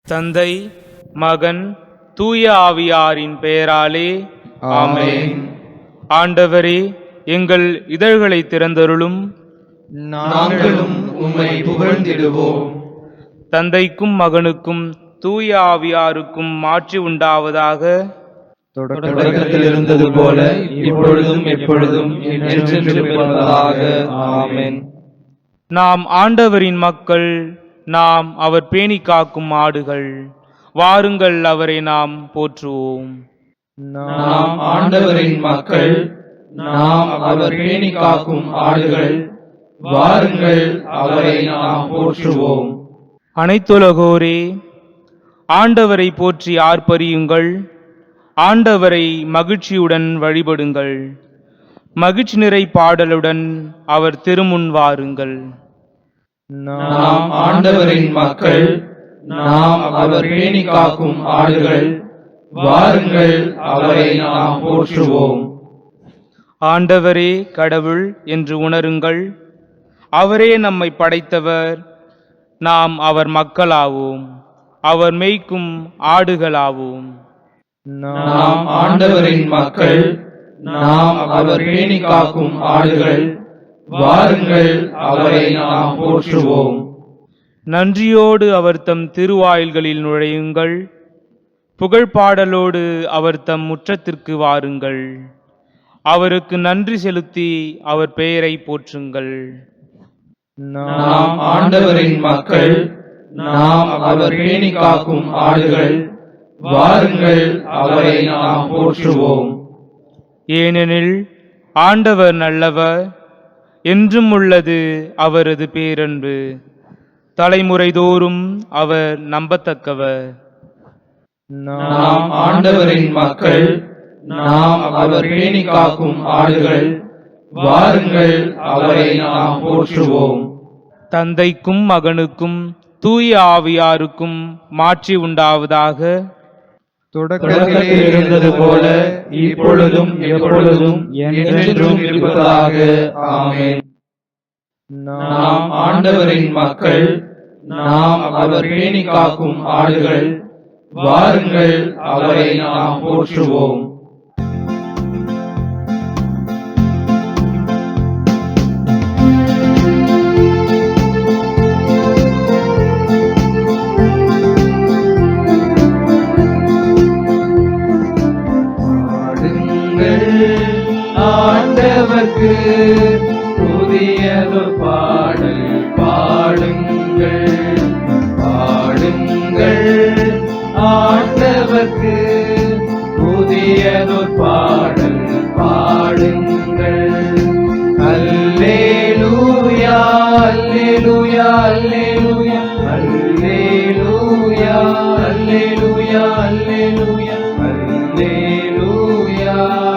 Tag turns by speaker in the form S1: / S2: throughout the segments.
S1: தந்தை, மகன், தூய ஆவியாரின் பெயராலே ஆமென். ஆண்டவரே, எங்கள் இதழ்களை திறந்தருளும்.
S2: நாங்களும் உம்மை புகழ்ந்திடுவோம்.
S1: தந்தைக்கும் மகனுக்கும் தூய ஆவியாருக்கும் மாட்சி உண்டாவதாக.
S2: தொடக்கத்தில் இருந்தது போல இப்பொழுதும் எப்பொழுதும் என்றென்றும் இருப்பதாக. ஆமென்.
S1: நாம் ஆண்டவரின் மக்கள், நாம் அவர் பேணி காக்கும் ஆடுகள். வாருங்கள், அவரை நாம் போற்றுவோம்.
S2: நாம் ஆண்டவரின் மக்கள், நாம் அவர் பேணி காக்கும் ஆடுகள். வாருங்கள், அவரை நாம் போற்றுவோம்.
S1: அனைத்துலகோரே, ஆண்டவரை போற்றி ஆர்ப்பரியுங்கள். ஆண்டவரை மகிழ்ச்சியுடன் வழிபடுங்கள். மகிழ்ச்சி நிறை பாடலுடன் அவர் திருமுன் வாருங்கள்.
S2: நாம் ஆண்டவரின் மக்கள், நாம் அவர் பேணி காக்கும் ஆடுகள். வாருங்கள், அவரை நாம் போற்றுவோம்.
S1: ஆண்டவரே கடவுள் என்று உணருங்கள். அவரே நம்மை படைத்தவர். நாம் அவர் மக்களாவோம், அவர் மேய்க்கும் ஆடுகளாவோம்.
S2: நாம் ஆண்டவரின் மக்கள், நாம் அவர் பேணி காக்கும் ஆடுகள். வாருங்கள், அவரை நாம் போற்றுவோம்.
S1: நன்றியோடு அவர் தம் திருவாயில்களில் நுழையுங்கள். புகழ்பாடலோடு அவர் தம் முற்றத்திற்கு வாருங்கள். அவருக்கு நன்றி செலுத்தி அவர் பெயரை போற்றுங்கள்.
S2: நாம் ஆண்டவரின் மக்கள், நாம் அவர் பேணி காக்கும் ஆடுகள். வாருங்கள், அவரை நாம் போற்றுவோம்.
S1: ஏனெனில் ஆண்டவர் நல்லவர், என்றும் உள்ளது அவரது பேரன்பு. தலைமுறை தோறும் அவர் நம்பத்தக்கவர்.
S2: நாம் ஆண்டவரின் மக்கள், நாம் அவர் பேணி காக்கும் ஆடுகள். வாருங்கள், அவரை நாம் போற்றுவோம்.
S1: தந்தைக்கும் மகனுக்கும் தூய ஆவியாருக்கும் மாட்சி உண்டாவதாக.
S2: தொடக்கத்தில் இருந்தது போல இப்பொழுதும் எப்பொழுதும் என்றென்றும் இருப்பதாக. ஆமென். நாம் ஆண்டவரின் மக்கள், நாம் அவர் பேணி காக்கும் ஆடுகள். வாருங்கள், அவரை நாம் போற்றுவோம். ஆண்டவர்க்கு புதியதொரு பாடல் பாடுங்கள். பாடுங்கள், ஆண்டவர்க்கு புதியதொரு பாடல் பாடுங்கள். அல்லேலூயா, அல்லேலூயா, அல்லேலூயா, அல்லேலூயா, அல்லேலூயா, அல்லேலூயா, அல்லேலூயா,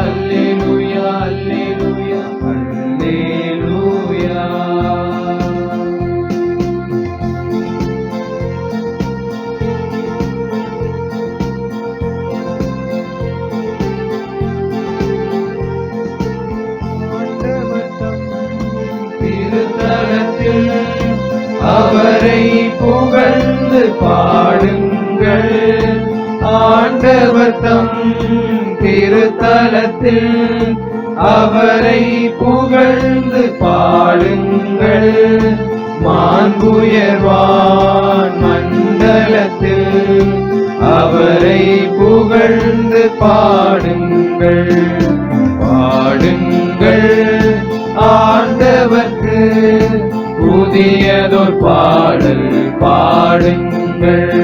S2: அல்லேலூயா, அல்லேலூயா, அல்லேலூயா. திருத்தலத்தில் அவரை புகழ்ந்து பாடுங்கள். ஆண்டவர் தம் திருத்தலத்தில் அவரை புகழ்ந்து பாடுங்கள். மாண்புயர்வான் மண்டலத்தில் அவரை புகழ்ந்து பாடுங்கள். பாடுங்கள், ஆண்டவர்க்கு புதியதொரு பாடல் பாடுங்கள்.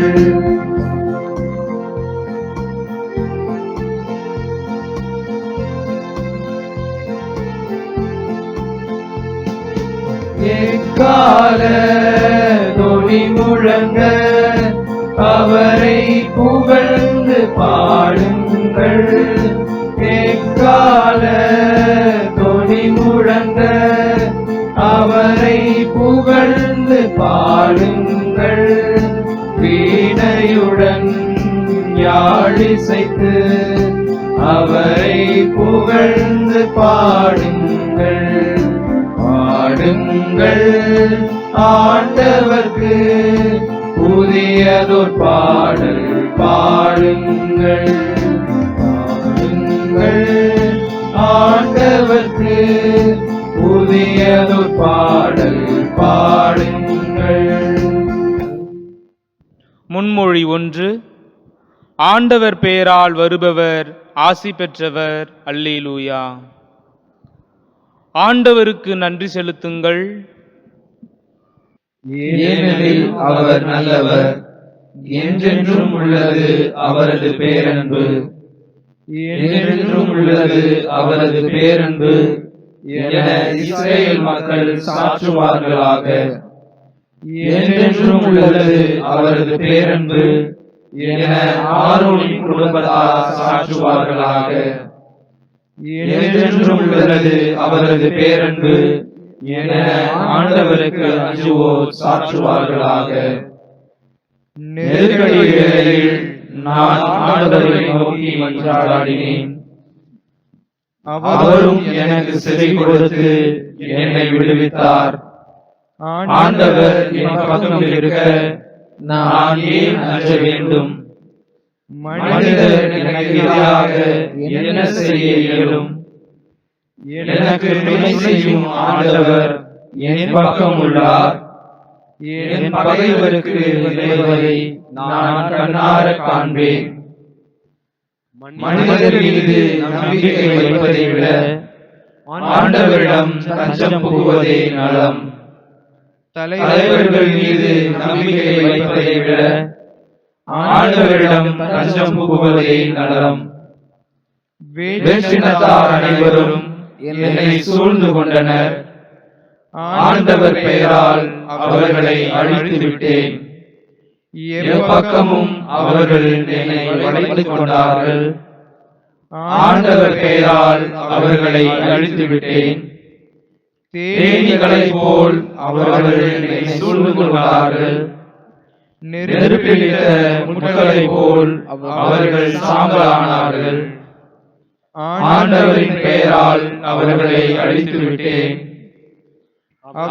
S2: எக்கால தொனி முழங்க அவரை புகழ்ந்து பாடுங்கள். எக்கால தொனி முழங்க அவரை புகழ்ந்து பாடுங்கள். வீணையுடன் யாழிசைத்து அவரை புகழ்ந்து பாடுங்கள். பாடுங்கள், ஆண்டவர்க்கு புதியதோர் பாடல் பாடுங்கள். பாடுங்கள் ஆண்டவர்க்கு புதியதோர் பாடல் பாடுங்கள்.
S1: முன்மொழி 1. ஆண்டவர் பெயரால் வருபவர் ஆசி பெற்றவர். அல்லேலூயா. ஆண்டவருக்கு நன்றி செலுத்துங்கள்.
S2: ஏனெனில் அவர் நல்லவர், என்றென்றும் உள்ளது அவரது பேரன்பு. என்றென்றும் உள்ளது அவரது பேரன்பு என இஸ்ரேல் மக்கள் சாற்றுவார்களாக. என்றென்றும் உள்ளது அவரது பேரன்பு என ஆரோனின் குடும்பத்தார் சாற்றுவார்களாக. என்றென்றும் உள்ளது அவரது பேரன்பு என ஆண்டவருக்கு அஞ்சுவோர் சாற்றுவார்களாக. நெருக்கடி வேளையில் நான் ஆண்டவரை நோக்கி மன்றாடினேன். அவரும் எனக்கு செவி கொடுத்து என்னை விடுவித்தார். ஆண்டவர் என் பக்கம் இருக்க நான் ஏன் அஞ்ச வேண்டும்? மனிதர் எனக்கு எதிராக என்ன செய்ய இயலும்? எனக்கு துணை செய்யும் ஆண்டவர் என் பக்கம் உள்ளார். என் பகைவருக்கு விளைவதை நான் கண்ணார காண்பேன். மனிதர் மீது நம்பிக்கை வைப்பதை விட ஆண்டவரிடம் தஞ்சம் புகுவதே நலம். தலைவர்கள் மீது நம்பிக்கை வைப்பதை விட ஆண்டவரிடம் தஞ்சம் புகுவதே நலம். வேற்றினத்தார் அனைவரும் என்னை சூழ்ந்து கொண்டனர். ஆண்டவர் பெயரால் அவர்களை அழித்து விட்டேன். எப்பக்கமும் அவர்கள் என்னை வளைத்துக் கொண்டார்கள். ஆண்டவர் பெயரால் அவர்களை அழித்து விட்டேன். தேனீகளைப் போல் அவர்கள் என்னை சூழ்ந்து கொண்டார்கள். நெருப்பிலிட்ட முட்களைப் போல் அவர்கள் சாம்பலானார்கள். ஆண்டவரின் பெயரால் அவர்களை அழித்து விட்டேன்.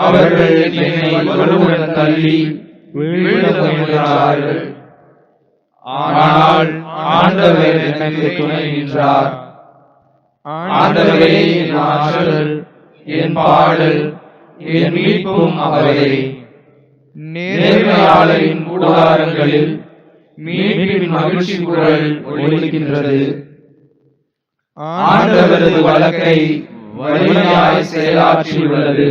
S2: அவர்கள் என்னை வலுவுடன் தள்ளி வீழ முயன்றார்கள். ஆனால் ஆண்டவர் எனக்கு துணை நின்றார். ஆண்டவரே என் ஆற்றல், என் பாடல், என் மீட்பும் அவரே. நேர்மையாளரின் கூடாரங்களில் மீட்பின் மகிழ்ச்சி குரல் ஒலிக்கின்றது. ஆண்டவரது வழக்கை வலிமையாய் செயலாற்றியுள்ளது.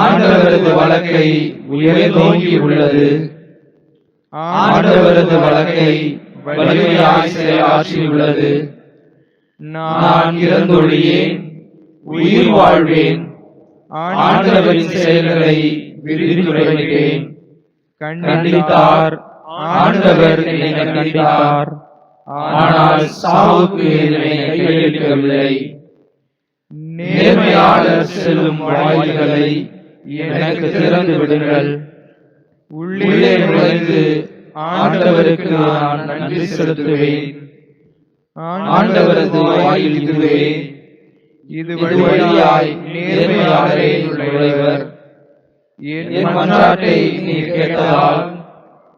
S2: ஆண்டவரது வழக்கை உயர்ந்தோங்கி உள்ளது. ஆண்டவரது வழக்கை வலிமையாய் செயலாற்றியுள்ளது. நான் இறந்தொழியேன், உயிர் வாழ்வேன். ஆண்டவரின் செயல்களை விரித்துரைப்பேன். கண்டித்தார், ஆண்டவர் என்னை கண்டித்தார். ஆனால் சாவுக்கு என்னை கையளிக்கவில்லை. நேர்மையாளர் செல்லும் வாயில்களை எனக்கு திறந்து விடுங்கள். உள்ளே நுழைந்து ஆண்டவருக்கு நான் நன்றி செலுத்துவேன். ஆண்டவரது வாயில் இதுவே, இது வழியாய் நேர்மையாளரே நுழைவர். என் மன்றாட்டை நீர் கேட்டதால்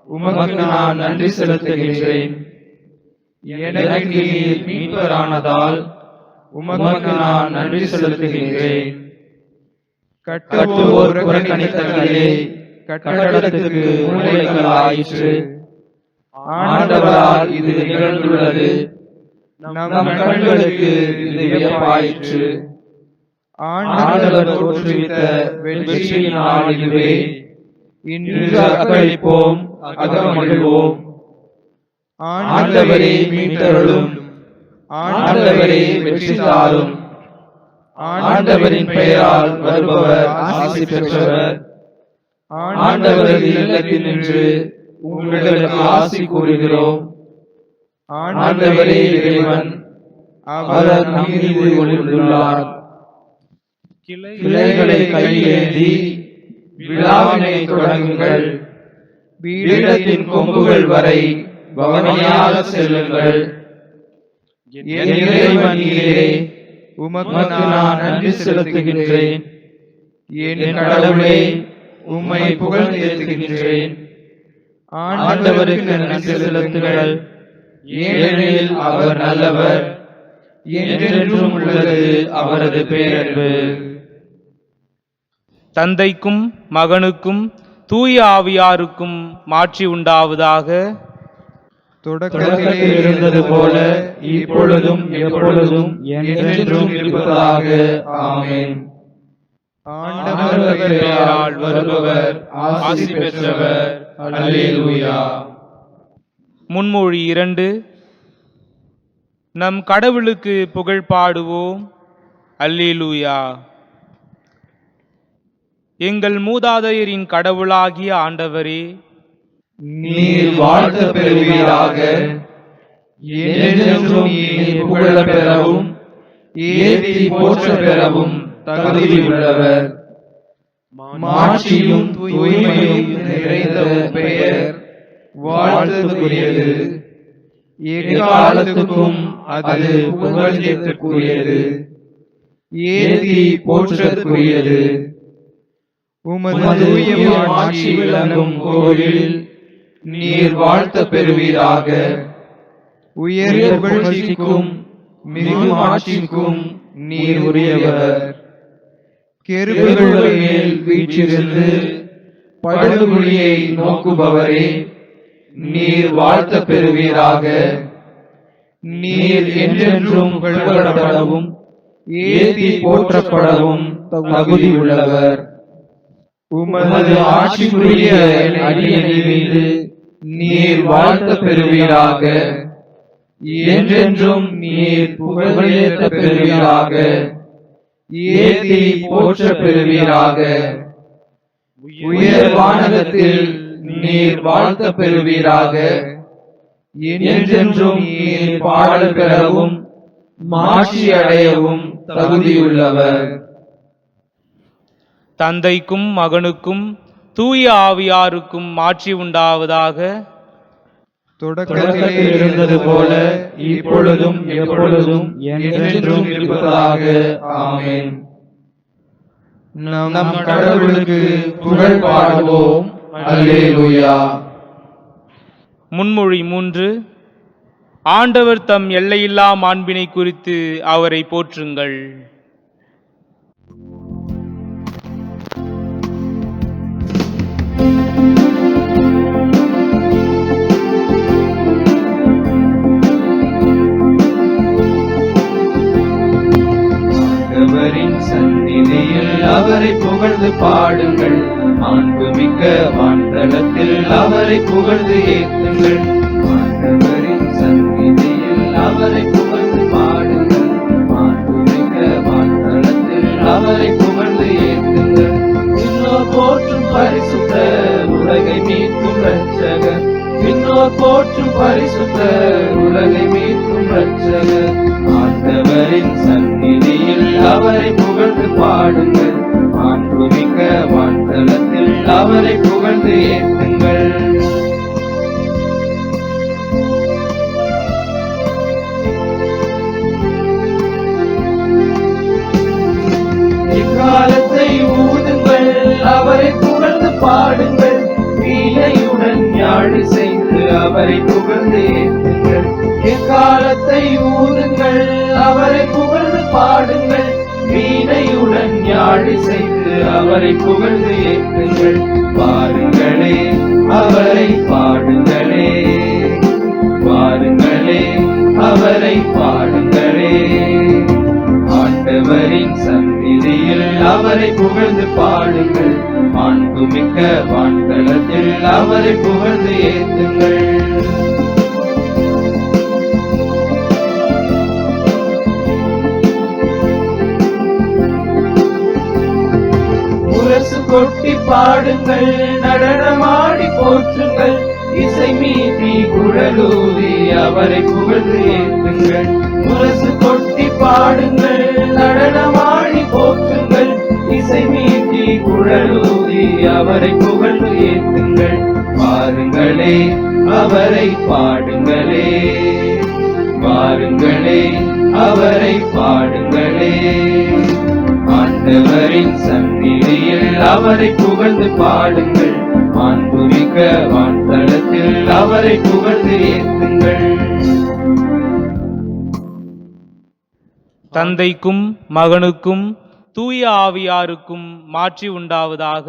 S2: உமக்கு நான் நன்றி செலுத்துகின்றேன். எனக்கு நீர் மீட்பரானதால் உமக்கு நான் நன்றி செலுத்துகின்றேன். கட்டுவோர் புறக்கணித்தங்களே கட்டடத்துக்கு மூலைகள் ஆயிற்று. ஆண்டவரால் இது நிகழ்ந்துள்ளது. நம் கண்களுக்கு இது வியப்பாயிற்று. ஆண்டவர் தோற்றுவித்த வெற்றியின் நாள் இதுவே. இன்று அக்களிப்போம், அகமகிழ்வோம். ஆண்டவரே மீட்டருளும். ஆண்டவரே வெற்றி தாரும். ஆண்டவரின் பெயரால் வருபவர் ஆசி பெற்றவர். ஆண்டவரது இல்லத்தில் நின்று உங்களுக்கு ஆசி கூறுகிறோம். ஆண்டவரே இறைவன், அவர் நம் மீது ஒளிர்ந்துள்ளார். கிளைகளை கையேந்தி விழாவினை தொடங்குங்கள். பீடத்தின் கொம்புகள் வரை பவனியாக செல்லுங்கள். என் இறைவன் நீரே, உமக்கு நான் நன்றி செலுத்துகின்றேன். என் கடவுளே, உம்மை புகழ்ந்தேத்துகின்றேன். ஆண்டவருக்கு நன்றி செலுத்துங்கள், ஏனெனில் அவர் நல்லவர், என்றென்றும் உள்ளது அவரது பேரன்பு.
S1: தந்தைக்கும் மகனுக்கும் தூய ஆவியாருக்கும் மாட்சி உண்டாவதாக.
S2: தொடக்கத்தில் இருந்தது போல இப்பொழுதும் எப்பொழுதும் என்றென்றும் இருப்பதாக. ஆமென். ஆண்டவர் பெயரால் வருபவர் ஆசி பெற்றவர். அல்லேலூயா.
S1: முன்மொழி 2. நம் கடவுளுக்கு புகழ் பாடுவோம். அல்லேலூயா. எங்கள் மூதாதையரின் கடவுளாகிய ஆண்டவரே,
S2: நீர் வாழ்த்த பெறுவீராக. என்றென்றும் நீர் புகழ பெறவும் ஏத்தி போற்ற பெறவும் தகுதியுள்ளவர். மாட்சியும் தூய்மையும் நிறைந்த பெயர் வாழ்த்துக்குரியது. எக்காலத்துக்கும் அது புகழ்ச்சிக்குரியது, ஏத்தி போற்றற்குரியது. உமது தூய மாட்சி விளங்கும் கோவில் நீர் வாழ்த்த பெறுவீராக. உயர் புகழ்ச்சிக்கும் மிகு மாட்சிக்கும் நீர் உரியவர். கெருபுகள் மேல் வீற்றிருந்து படுகுழியை நோக்குபவரே, நீர் வாழ்த்த பெறுவீராக. நீர் என்றென்றும் புகழப்படவும் ஏத்தி போற்றப்படவும் தகுதியுள்ளவர். உமது ஆட்சிக்குரிய அடியணி மீது நீர் வாழ்த்த பெறுவீராக. என்றென்றும் நீர் புகழேற்ற பெறுவீராக. ஏத்தி போற்ற பெறுவீராக. உயர் வானகத்தில் நீர் வாழ்த்த பெறுவீராக. என்றென்றும் நீர் பாடல் பெறவும் மாட்சி அடையவும் தகுதியுள்ளவர்.
S1: தந்தைக்கும் மகனுக்கும் தூய ஆவியாருக்கும் மாட்சி உண்டாவதாக.
S2: தொடக்கத்தில் இருந்தது போல இப்பொழுதும் எப்பொழுதும் என்றென்றும் இருப்பதாக. ஆமென். நம் கடவுளுக்கு புகழ் பாடுவோம். அல்லேலூயா.
S1: முன்மொழி 3. ஆண்டவர் தம் எல்லையில்லா மாண்பினை குறித்து அவரை போற்றுங்கள்.
S2: ஆண்டவரின் சந்நிதியில் அவரை புகழ்ந்து பாடுங்கள். மாண்புமிக்க வான்தலத்தில் அவரை புகழ்ந்து ஏத்துங்கள். ஆண்டவரின் சந்நிதியில் அவரை புகழ்ந்து பாடுங்கள். மாண்புமிக்க வான்தலத்தில் அவரை புகழ்ந்து ஏத்துங்கள். விண்ணோர் போற்றும் பரிசுத்த உலகை மீட்கும் இரட்சகர். விண்ணோர் போற்றும் பரிசுத்த உலகை மீட்கும் இரட்சகர். ஆண்டவரின் சந்நிதியில் அவரை புகழ்ந்து பாடுங்கள். மாண்புமிக்க வான்தலத்தில் அவரை புகழ்ந்து ஏத்துங்கள். இக்காலத்தை ஊதுங்கள், அவரை புகழ்ந்து பாடுங்கள். வீணையுடன் யாழ் செய்து அவரை புகழ்ந்து ஏத்துங்கள். எக்காலத்தை ஊதுங்கள், அவரை புகழ்ந்து பாடுங்கள். வீணையுடன் யாழ் செய்து அவரை புகழ்ந்து ஏத்துங்கள். பாருங்களே அவரை பாடுங்களே, பாருங்களே அவரை பாடுங்களே. ஆண்டவரின் சந்நிதியில் அவரை புகழ்ந்து பாடுங்கள். மாண்புமிக்க வான்தலத்தில் அவரை புகழ்ந்து ஏத்துங்கள். முரசு கொட்டி பாடுங்கள், நடனமாடி போற்றுங்கள். இசை மீட்டி குழலூதி அவரை புகழ்ந்து ஏத்துங்கள். முரசு கொட்டி பாடுங்கள், நடனமாடி போற்றுங்கள். இசை மீட்டி குழலூதி அவரை புகழ்ந்து ஏத்துங்கள். பாருங்களே அவரை பாடுங்களே, பாருங்களே அவரை பாடுங்களே. ஆண்டவரின் சந்நிதியில் அவரை புகழ்ந்து பாடுங்கள். மாண்புமிக்க வான்தலத்தில் அவரை புகழ்ந்து ஏத்துங்கள்.
S1: தந்தைக்கும் மகனுக்கும் தூய ஆவியாருக்கும் மாட்சி உண்டாவதாக.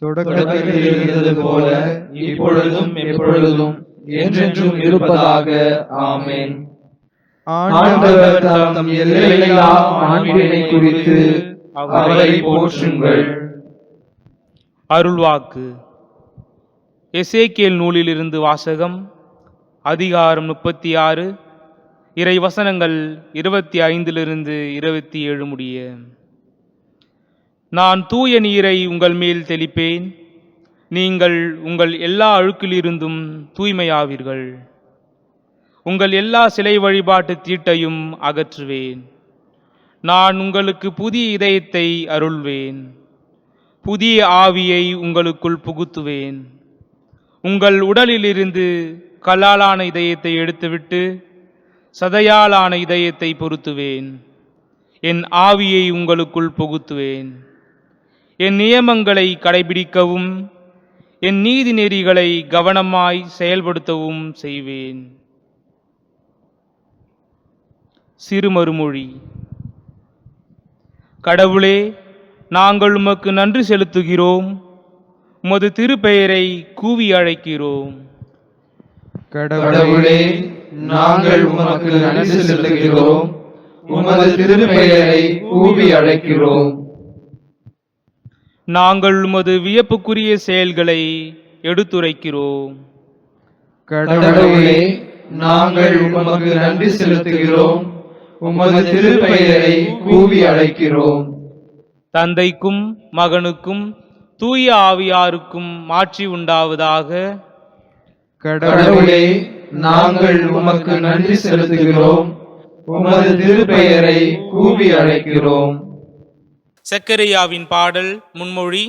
S2: தொடக்கத்தில் இருந்தது போல இப்பொழுதும் எப்பொழுதும் என்றென்றும் இருப்பதாக. ஆமென். ஆண்டவர் தம் எல்லையில்லா மாண்பினை குறித்து அவரை போற்றுங்கள்.
S1: அருள்வாக்கு. எசேக்கியேல் நூலிலிருந்து வாசகம். அதிகாரம் 36, இறை வசனங்கள் 25 27 முடிய. நான் தூய நீரை உங்கள் மேல் தெளிப்பேன், நீங்கள் உங்கள் எல்லா அழுக்கிலிருந்தும் தூய்மையாவீர்கள். உங்கள் எல்லா சிலை வழிபாட்டு தீட்டையும் அகற்றுவேன். நான் உங்களுக்கு புதிய இதயத்தை அருள்வேன், புதிய ஆவியை உங்களுக்குள் புகுத்துவேன். உங்கள் உடலிலிருந்து கல்லாலான இதயத்தை எடுத்துவிட்டு சதையாலான இதயத்தை பொருத்துவேன். என் ஆவியை உங்களுக்குள் புகுத்துவேன். என் நியமங்களை கடைபிடிக்கவும் என் நீதி நெறிகளை கவனமாய் செயல்படுத்தவும் செய்வேன். சிறுமறுமொழி. கடவுளே, நாங்கள் உமக்கு நன்றி செலுத்துகிறோம், உமது திருப்பெயரை கூவி அழைக்கிறோம்.
S2: கடவுளே, நாங்கள் உமக்கு நன்றி செலுத்துகிறோம், உமது திருப்பெயரை கூவி அழைக்கிறோம்.
S1: நாங்கள் உமது வியப்புக்குரிய செயல்களை எடுத்துரைக்கிறோம்.
S2: கடவுளே, நாங்கள் உமக்கு நன்றி செலுத்துகிறோம், உமது திருப்பெயரை கூவி அழைக்கிறோம்.
S1: தந்தைக்கும் மகனுக்கும் தூய ஆவியாருக்கும் மாட்சி உண்டாவதாக.
S2: கடவுளே, நாங்கள் உமக்கு நன்றி செலுத்துகிறோம், உமது திருப்பெயரை கூவி அழைக்கிறோம்.
S1: சக்கரையாவின் பாடல் முன்மொழி.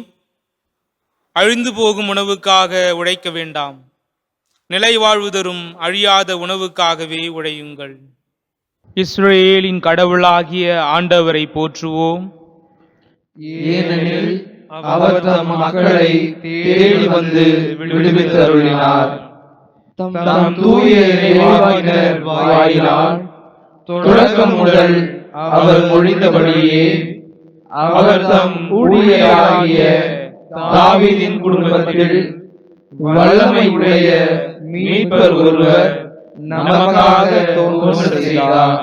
S1: அழிந்து போகும் உணவுக்காக உழைக்க வேண்டாம், நிலை வாழ்வு தரும் அழியாத உணவுக்காகவே உழையுங்கள். இஸ்ரேலின் கடவுளாகிய ஆண்டவரை போற்றுவோம்.
S2: ஏனெனில் அவர் தம் மக்களை தேடி வந்து விடுவித்தருளினார். தம் தூய இறைவாக்கினர் வாயிலால் தொடக்கம் முதல் அவர் மொழிந்தபடியே அவர் தம் ஊழியராகிய தாவீதின் குடும்பத்தில் வல்லமை உடைய மீட்பர் ஒருவர் நமக்காக தோன்ற செய்தார்.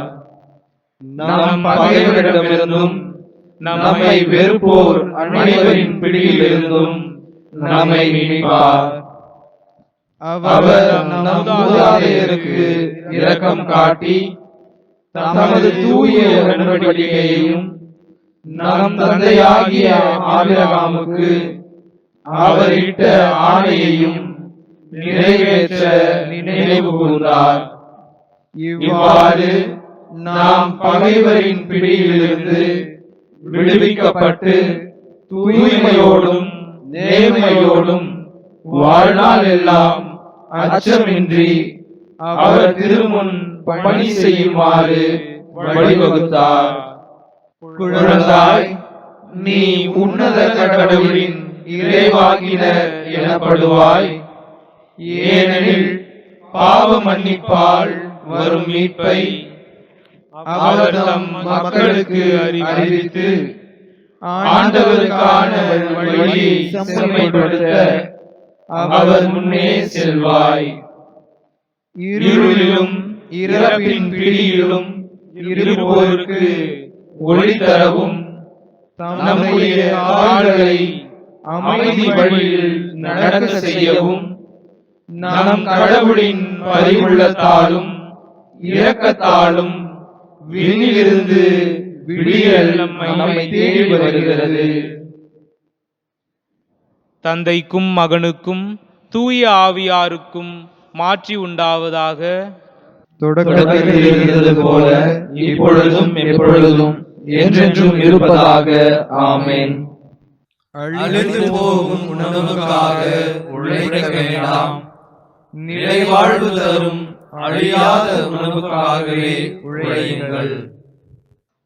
S2: நம் பகைவரிடமிருந்தும் நம்மை வெறுப்போர் அனைவரின் பிடியிலிருந்தும் நம்மை மீட்பார். அவர் நம் மூதாதையருக்கு இரக்கம் காட்டி தமது தூய உடன்படிக்கையையும் நம் தந்தையாகிய ஆபிரகாமுக்கு அவர் இட்ட ஆணையையும் நிறைவேற்ற நினைவு கூர்ந்தார். இவ்வாறு நாம் பகைவரின் பிடியிலிருந்து விடுவிக்கப்பட்டு தூய்மையோடும் நேர்மையோடும் வாழ்நாள் எல்லாம் அச்சமின்றி அவர் திருமுன் பணி செய்யுமாறு வழிவகுத்தார். குழந்தாய், நீ உன்னத கடவுளின் இறைவாக்கினர் எனப்படுவாய். ஏனெனில் பாவ மன்னிப்பால் வரும் மீட்பை அவர் தம் மக்களுக்கு அறிவித்து ஆண்டவருக்கான வழியை செம்மைப்படுத்த அவர் முன்னே செல்வாய். இருளிலும் இறப்பின் பிடியிலும் இருப்போருக்கு ஒளி தரவும் நம்முடைய கால்களை அமைதி வழியில் நடக்க செய்யவும் நம் கடவுளின் பரிவுள்ளத்தாலும் இரக்கத்தாலும் விண்ணிலிருந்து விடியல் நம்மை தேடி வருகிறது.
S1: தந்தைக்கும் மகனுக்கும் தூய ஆவியாருக்கும் மாட்சி உண்டாவதாக.
S2: தொடக்கத்தில் இருந்தது போல இப்பொழுதும் எப்பொழுதும் என்றென்றும் இருப்பதாக. ஆமென். அழிந்து போகும் உணவுக்காக உழைக்க வேண்டாம், நிலை வாழ்வு தரும் அழியாத உணவுக்காகவே உழையுங்கள்.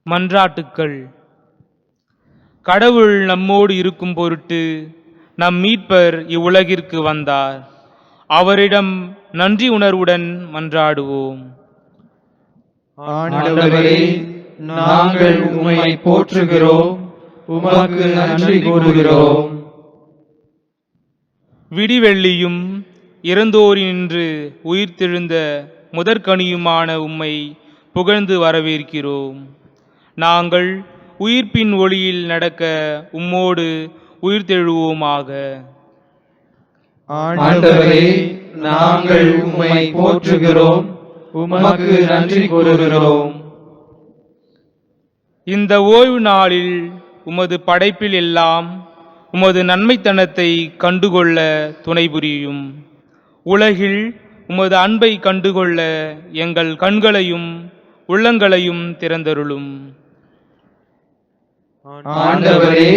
S1: மன்றாட்டுக்கள். கடவுள் நம்மோடு இருக்கும் பொருட்டு நம் மீட்பர் இவ்வுலகிற்கு வந்தார். அவரிடம் நன்றி உணர்வுடன் மன்றாடுவோம்.
S2: ஆண்டவரே, நாங்கள் உம்மை போற்றுகிறோம், உமக்கு நன்றி கூறுகிறோம்.
S1: விடிவெள்ளியும் இறந்தோரினின்று உயிர்த்தெழுந்த முதற்கனியுமான உம்மை புகழ்ந்து வரவேற்கிறோம். நாங்கள் உயிர்ப்பின் ஒளியில் நடக்க உம்மோடு உயிர்த்தெழுவோமாக.
S2: ஆண்டவரே, நாங்கள் உம்மை போற்றுகிறோம், உமக்கு நன்றி கூறுகிறோம்.
S1: இந்த ஓய்வு நாளில் உமது படைப்பில் எல்லாம் உமது நன்மைத்தனத்தை கண்டுகொள்ள துணை புரியும். உலகில் உமது அன்பை கண்டுகொள்ள எங்கள் கண்களையும் உள்ளங்களையும் திறந்தருளும்.
S2: ஆண்டவரே,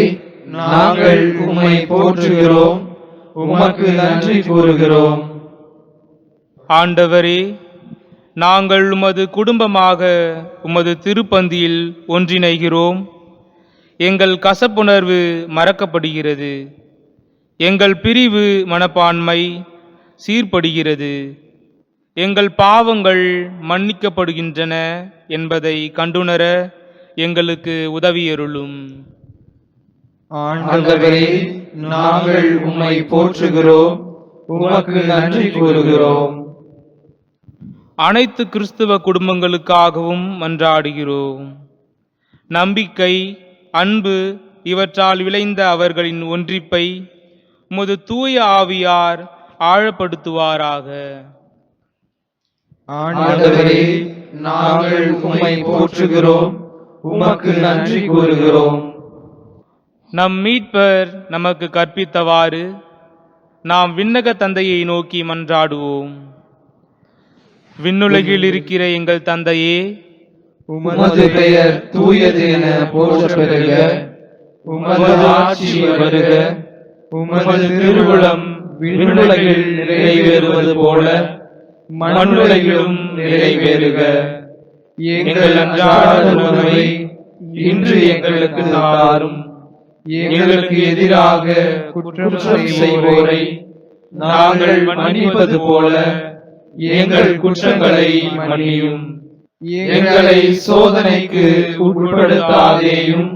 S2: நாங்கள் உம்மை போற்றுகிறோம், உமக்கு நன்றி கூறுகிறோம்.
S1: ஆண்டவரே, நாங்கள் உமது குடும்பமாக உமது திருப்பந்தியில் ஒன்றிணைகிறோம். எங்கள் கசப்புணர்வு மறக்கப்படுகிறது, எங்கள் பிரிவு மனப்பான்மை சீர்படுகிறது, எங்கள் பாவங்கள் மன்னிக்கப்படுகின்றன என்பதை கண்டுணர எங்களுக்கு உதவியருளும்.
S2: ஆண்டவரே, நாங்கள் உம்மை போற்றுகிறோம், உமக்கு நன்றி கூறுகிறோம்.
S1: அனைத்து கிறிஸ்துவ குடும்பங்களுக்காகவும் மன்றாடுகிறோம். நம்பிக்கை, அன்பு இவற்றால் விளைந்த அவர்களின் ஒன்றிப்பை உமது தூய ஆவியார் ஆழப்படுத்துவாராக.
S2: ஆண்டவரே, நாங்கள் உம்மை போற்றுகிறோம், உமக்கு நன்றி கூறுகிறோம்.
S1: நம் மீட்பர் நமக்கு கற்பித்தவாறு நாம் விண்ணக தந்தையை நோக்கி மன்றாடுவோம். விண்ணுலகில் இருக்கிற எங்கள் தந்தையே,
S2: உமது பெயர் தூயது என போற்ற பெறுக. உமது ஆட்சி வருக. உமது திருவுளம் விண்ணுலகில் நிறைவேறுவது போல மண்ணுலகிலும் நிறைவேறுக. எங்கள் அன்றாட உணவை இன்று எங்களுக்கு தாரும். எங்களுக்கு எதிராக குற்றம் செய்வோரை நாங்கள் மன்னிப்பது போல எங்கள் குற்றங்களை மன்னியும். எங்களை சோதனைக்கு உட்படுத்தாதேயும்,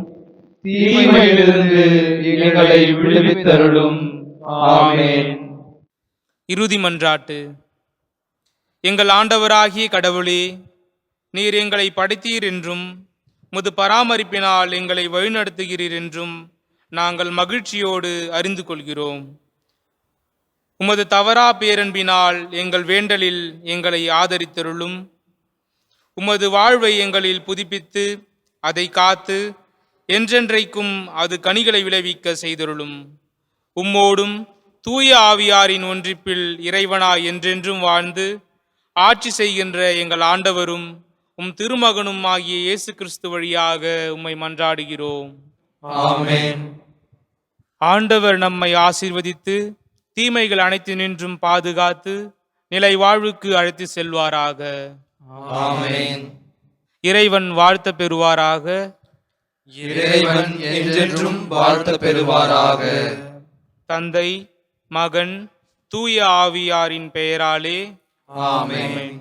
S2: தீமையிலிருந்து எங்களை விடுவித்தருளும். ஆமென்.
S1: இறுதி மன்றாட்டு. எங்கள் ஆண்டவராகிய கடவுளே, நீர் எங்களை படைத்தீர் என்றும் முது பராமரிப்பினால் எங்களை வழிநடத்துகிறீர் என்றும் நாங்கள் மகிழ்ச்சியோடு அறிந்து கொள்கிறோம். உமது தவறா பேரன்பினால் எங்கள் வேண்டலில் எங்களை ஆதரித்தருளும். உமது வாழ்வை எங்களில் புதுப்பித்து அதை காத்து என்றென்றைக்கும் அது கனிகளை விளைவிக்க செய்தருளும். உம்மோடும் தூய ஆவியாரின் ஒன்றிப்பில் இறைவனாய் என்றென்றும் வாழ்ந்து ஆட்சி செய்கின்ற எங்கள் ஆண்டவரும் உம் திருமகனும் ஆகிய இயேசு கிறிஸ்து வழியாக உம்மை மன்றாடுகிறோம்.
S2: ஆமென்.
S1: ஆண்டவர் நம்மை ஆசீர்வதித்து தீமைகள் அனைத்தினின்றும் பாதுகாத்து நிலை வாழ்வுக்கு அழைத்து செல்வாராக.
S2: ஆமென்.
S1: இறைவன் வாழ்த்த பெறுவாராக.
S2: இறைவன் என்றென்றும் வாழ்த்த பெறுவாராக.
S1: தந்தை, மகன், தூய ஆவியாரின் பெயராலே
S2: ஆமென்.
S1: ஆமென்.